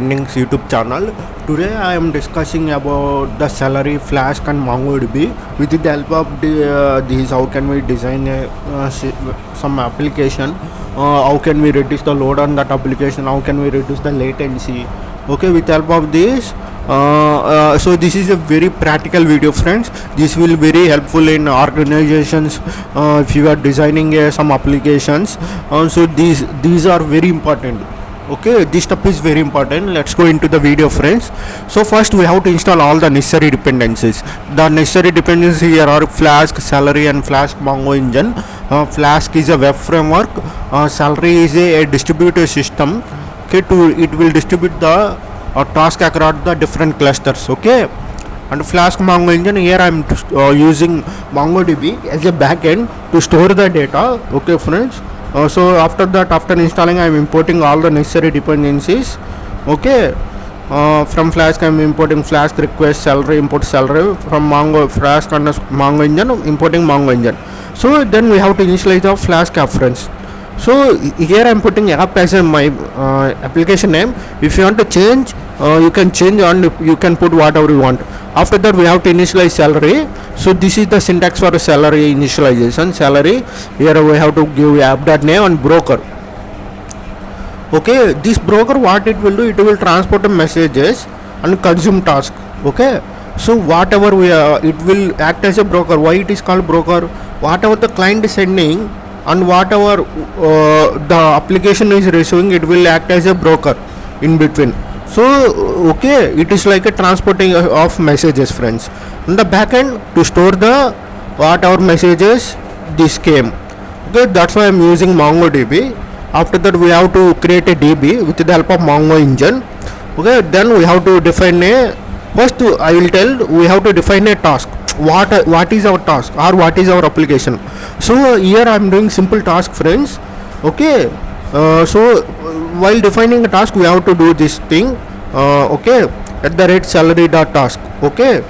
Endings YouTube channel. Today I am discussing about the Celery, Flask and MongoDB. With the help of these, how can we design some application? How can we reduce the load on that application? How can we reduce the latency? Okay, with help of this. So this is a very practical video, friends. This will be very helpful in organizations if you are designing some applications. So these are very important. Okay, this step is very important. Let's go into the video, friends. So first we have to install all the necessary dependencies. The necessary dependencies here are Flask, Celery and flask+mongo engine. Flask is a web framework. Celery is a distributed system. Okay, it will distribute the task across the different clusters. Okay, and flask+mongo engine, here I am using MongoDB as a backend to store the data. Okay, friends. So after that, after installing, I am importing all the necessary dependencies. Okay, from Flask I am importing Flask request, Celery import Celery, from Mongo Flask and Mongo engine importing Mongo engine. So then we have to initialize the Flask app, friends. So here I am putting app as my application name. If you want to change, you can change and you can put whatever you want. After that we have to initialize Celery. So this is the syntax for Celery initialization. Celery, here we have to give app.name and broker. Okay, this broker, what it will do, it will transport the messages and consume task. Okay, so whatever it will act as a broker. Why it is called broker? Whatever the client is sending and whatever the application is receiving, it will act as a broker in between. So okay, it is like a transporting of messages, friends. In the backend to store the whatever messages this came. Okay, that's why I am using MongoDB. After that we have to create a DB with the help of Mongo engine. Okay, then we have to define a, first I will tell, we have to define a task. What is our task or what is our application? So here I am doing simple task, friends. Okay, so while defining a task we have to do this thing. Okay, at the rate Celery.task. Okay,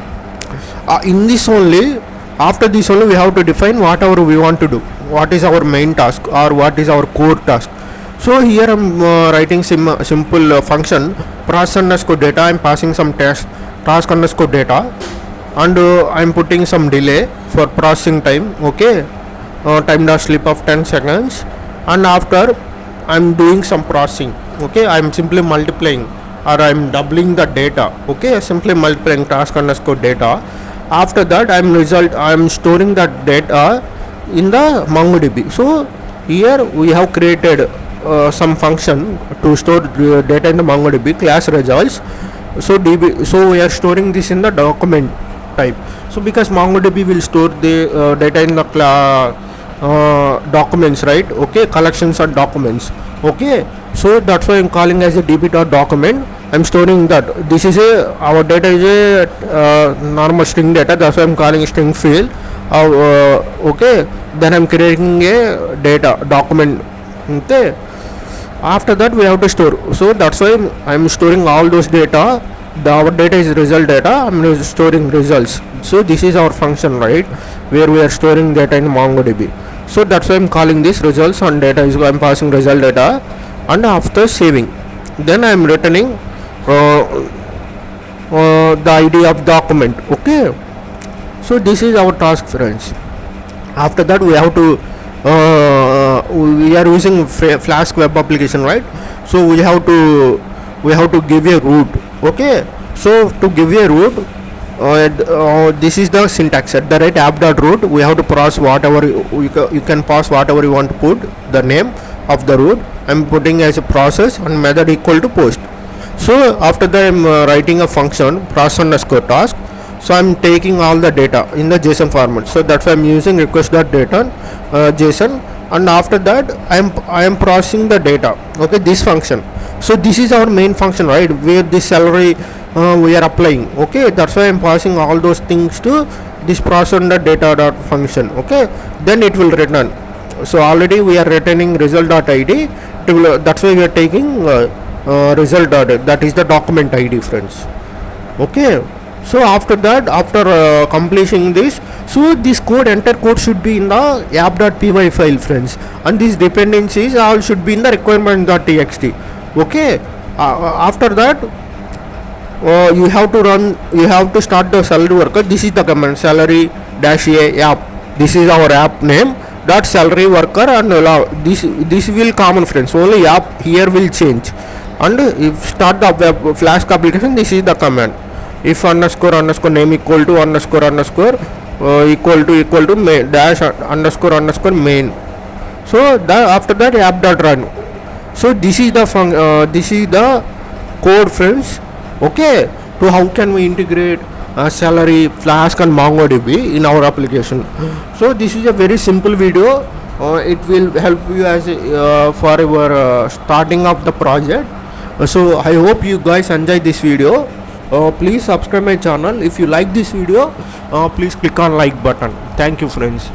in this only, after this only we have to define whatever we want to do. What is our main task or what is our core task? So here I am writing simple function process underscore data. I am passing some task underscore data, and I am putting some delay for processing time. Okay, time dot sleep of 10 seconds, and after I am doing some processing. Okay, I am simply multiplying or I am doubling the data. Okay, simply multiplying task underscore data. After that I am storing that data in the MongoDB. So here we have created some function to store data in the MongoDB class results. So we are storing this in the document type. So because MongoDB will store the data in the documents, right? Okay, collections and documents. Okay, so that's why I am calling as a db.document. I am storing that. This is our data is a normal string data. That's why I am calling string field. Okay, then I am creating a data document. Okay, after that we have to store. So that's why I am storing all those data. Our data is result data. I am storing results. So this is our function, right, where we are storing data in MongoDB. So that's why I am calling this results and data is I am passing result data, and after saving, then I am returning the ID of document. Okay, so this is our task, friends. After that we have to we are using Flask web application, right? So we have to give a root. Okay, so to give a root, this is the syntax. At the right app.root, we have to pass whatever you can pass whatever you want to put the name of the root. I am putting as a process and method equal to post. So after that I am writing a function process underscore task. So I am taking all the data in the JSON format. So that's why I am using request.data JSON, and after that I am processing the data. Okay, this function. So this is our main function, right, where this Celery we are applying. Okay, that's why I am passing all those things to this process under data dot function. Okay, then it will return. So already we are returning result.id. That's why we are taking result.id, that is the document ID, friends. Okay, so after that, after completing this, so this enter code should be in the app.py file, friends, and these dependencies all should be in the requirement.txt. Okay, After that, you have to start the Celery worker. This is the command Celery dash a app. This is our app name dot Celery worker, and this will common, friends. Only app here will change. And if start the web Flask application, this is the command. If underscore underscore name equal to underscore underscore equal to main dash underscore underscore main. So after that app dot run. So this is the code, friends. Okay, so how can we integrate Celery, Flask and MongoDB in our application? So this is a very simple video. It will help you as for your starting of the project. So I hope you guys enjoy this video. Please subscribe my channel. If you like this video, please click on like button. Thank you, friends.